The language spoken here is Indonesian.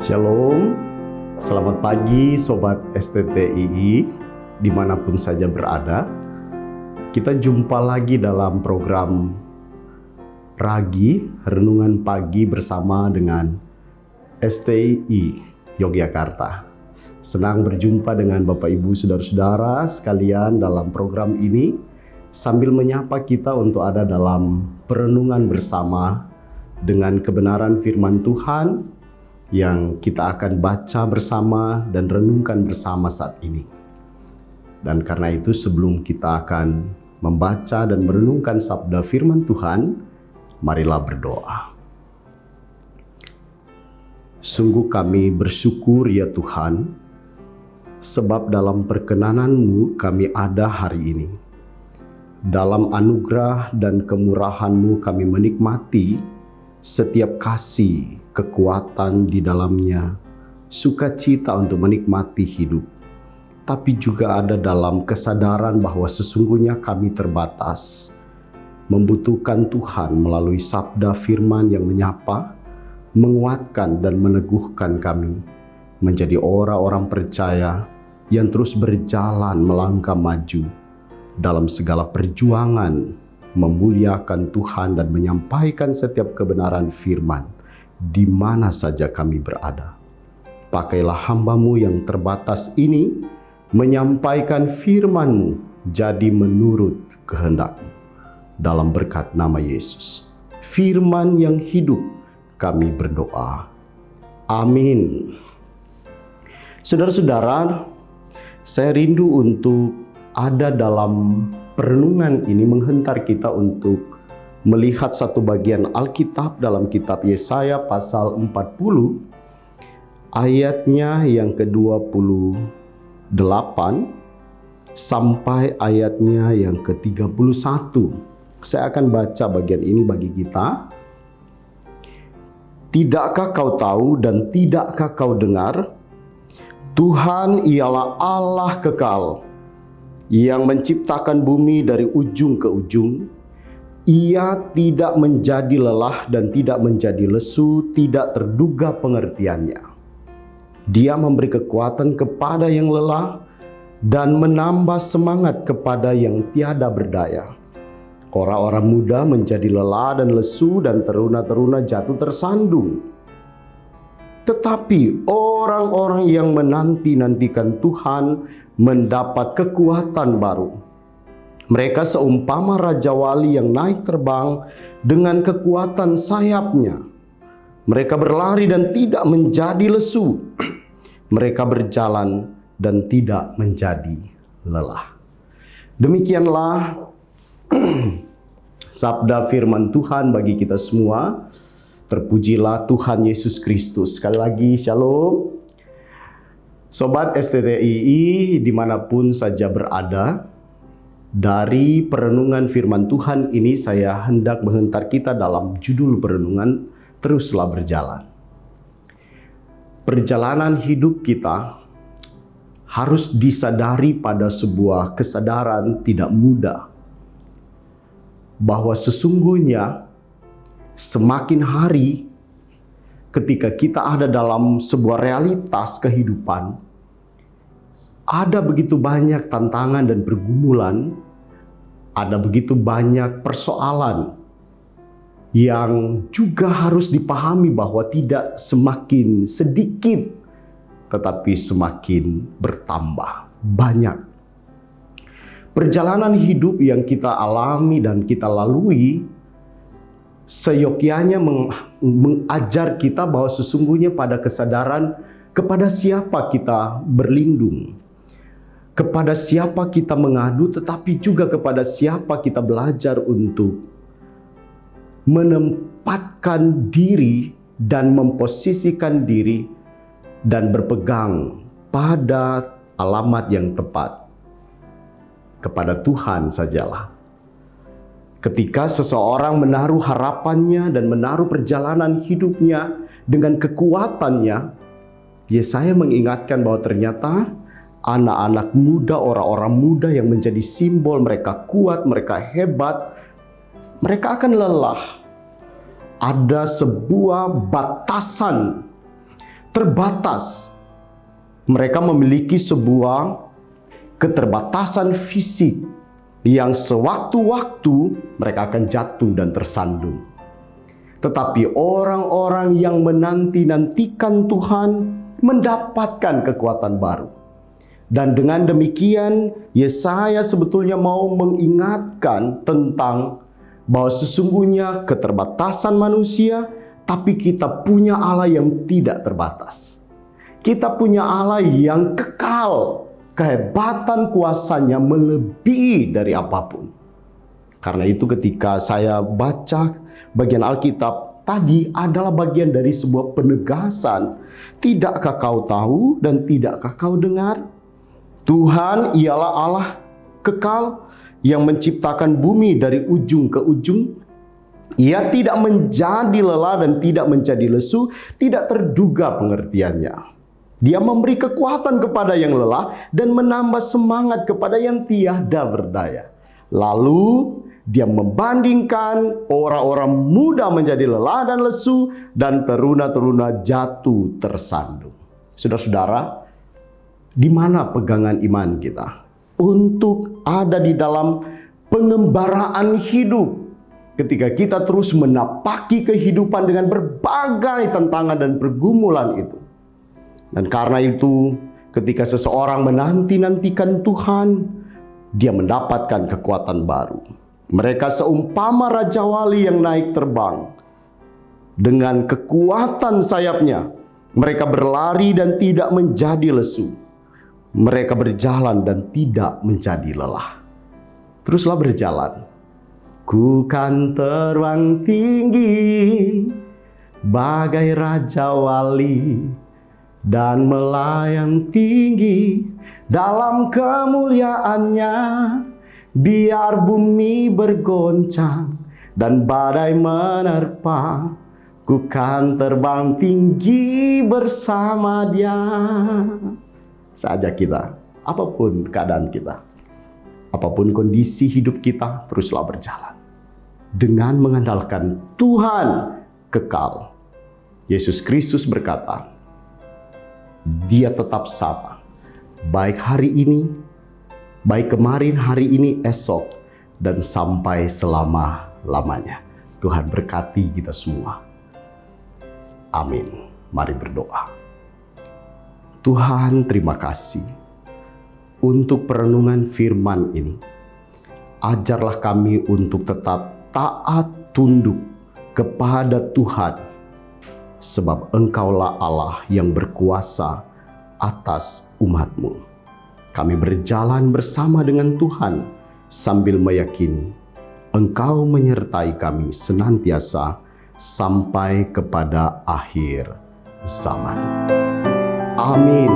Shalom, selamat pagi Sobat STTII dimanapun saja berada. Kita jumpa lagi dalam program Ragi, Renungan Pagi bersama dengan STII Yogyakarta. Senang berjumpa dengan Bapak Ibu Saudara-saudara sekalian dalam program ini, sambil menyapa kita untuk ada dalam perenungan bersama dengan kebenaran firman Tuhan yang kita akan baca bersama dan renungkan bersama saat ini. Dan karena itu sebelum kita akan membaca dan merenungkan sabda firman Tuhan, marilah berdoa. Sungguh kami bersyukur ya Tuhan, sebab dalam perkenanan-Mu kami ada hari ini. Dalam anugerah dan kemurahan-Mu kami menikmati setiap kasih, kekuatan di dalamnya, sukacita untuk menikmati hidup. Tapi juga ada dalam kesadaran bahwa sesungguhnya kami terbatas, membutuhkan Tuhan melalui sabda firman yang menyapa, menguatkan dan meneguhkan kami menjadi orang-orang percaya yang terus berjalan melangkah maju dalam segala perjuangan, memuliakan Tuhan dan menyampaikan setiap kebenaran firman di mana saja kami berada. Pakailah hamba-Mu yang terbatas ini menyampaikan firman-Mu jadi menurut kehendak-Mu. Dalam berkat nama Yesus, firman yang hidup, kami berdoa. Amin. Saudara-saudara, saya rindu untuk ada dalam perenungan ini menghentar kita untuk melihat satu bagian Alkitab dalam kitab Yesaya pasal 40 ayatnya yang ke-28 sampai ayatnya yang ke-31. Saya akan baca bagian ini bagi kita. Tidakkah kau tahu dan tidakkah kau dengar? Tuhan ialah Allah kekal yang menciptakan bumi dari ujung ke ujung. Ia tidak menjadi lelah dan tidak menjadi lesu, tidak terduga pengertiannya. Dia memberi kekuatan kepada yang lelah dan menambah semangat kepada yang tiada berdaya. Orang-orang muda menjadi lelah dan lesu dan teruna-teruna jatuh tersandung. Tetapi orang-orang yang menanti-nantikan Tuhan mendapat kekuatan baru. Mereka seumpama Raja Wali yang naik terbang dengan kekuatan sayapnya. Mereka berlari dan tidak menjadi lesu. Mereka berjalan dan tidak menjadi lelah. Demikianlah sabda firman Tuhan bagi kita semua. Terpujilah Tuhan Yesus Kristus. Sekali lagi, shalom. Sobat STTII dimanapun saja berada, dari perenungan firman Tuhan ini saya hendak menghentar kita dalam judul perenungan, teruslah berjalan. Perjalanan hidup kita harus disadari pada sebuah kesadaran tidak mudah, bahwa sesungguhnya semakin hari ketika kita ada dalam sebuah realitas kehidupan, ada begitu banyak tantangan dan pergumulan, ada begitu banyak persoalan yang juga harus dipahami bahwa tidak semakin sedikit, tetapi semakin bertambah banyak. Perjalanan hidup yang kita alami dan kita lalui seyogyanya mengajar kita bahwa sesungguhnya pada kesadaran kepada siapa kita berlindung, kepada siapa kita mengadu, tetapi juga kepada siapa kita belajar untuk menempatkan diri dan memposisikan diri dan berpegang pada alamat yang tepat, kepada Tuhan sajalah. Ketika seseorang menaruh harapannya dan menaruh perjalanan hidupnya dengan kekuatannya, Yesaya mengingatkan bahwa ternyata anak-anak muda, orang-orang muda yang menjadi simbol mereka kuat, mereka hebat, mereka akan lelah. Ada sebuah batasan terbatas. Mereka memiliki sebuah keterbatasan fisik yang sewaktu-waktu mereka akan jatuh dan tersandung. Tetapi orang-orang yang menanti-nantikan Tuhan mendapatkan kekuatan baru. Dan dengan demikian, Yesaya sebetulnya mau mengingatkan tentang bahwa sesungguhnya keterbatasan manusia, tapi kita punya Allah yang tidak terbatas. Kita punya Allah yang kekal, kehebatan kuasanya melebihi dari apapun. Karena itu ketika saya baca bagian Alkitab tadi adalah bagian dari sebuah penegasan. Tidakkah kau tahu dan tidakkah kau dengar? Tuhan ialah Allah kekal yang menciptakan bumi dari ujung ke ujung. Ia tidak menjadi lelah dan tidak menjadi lesu, tidak terduga pengertiannya. Dia memberi kekuatan kepada yang lelah dan menambah semangat kepada yang tiada berdaya. Lalu dia membandingkan orang-orang muda menjadi lelah dan lesu dan teruna-teruna jatuh tersandung. Saudara-saudara, di mana pegangan iman kita untuk ada di dalam pengembaraan hidup ketika kita terus menapaki kehidupan dengan berbagai tantangan dan pergumulan itu. Dan karena itu ketika seseorang menanti-nantikan Tuhan, dia mendapatkan kekuatan baru. Mereka seumpama Raja Wali yang naik terbang. Dengan kekuatan sayapnya, mereka berlari dan tidak menjadi lesu. Mereka berjalan dan tidak menjadi lelah. Teruslah berjalan. Ku kan terbang tinggi bagai Raja Wali dan melayang tinggi dalam kemuliaannya. Biar bumi bergoncang dan badai menerpa, ku kan terbang tinggi bersama Dia. Saja kita, apapun keadaan kita, apapun kondisi hidup kita, teruslah berjalan dengan mengandalkan Tuhan kekal. Yesus Kristus berkata, Dia tetap sama, baik hari ini, baik kemarin, hari ini, esok, dan sampai selama-lamanya. Tuhan berkati kita semua. Amin. Mari berdoa. Tuhan, terima kasih untuk perenungan firman ini. Ajarlah kami untuk tetap taat tunduk kepada Tuhan, sebab Engkaulah Allah yang berkuasa atas umat-Mu. Kami berjalan bersama dengan Tuhan sambil meyakini Engkau menyertai kami senantiasa sampai kepada akhir zaman. Amin.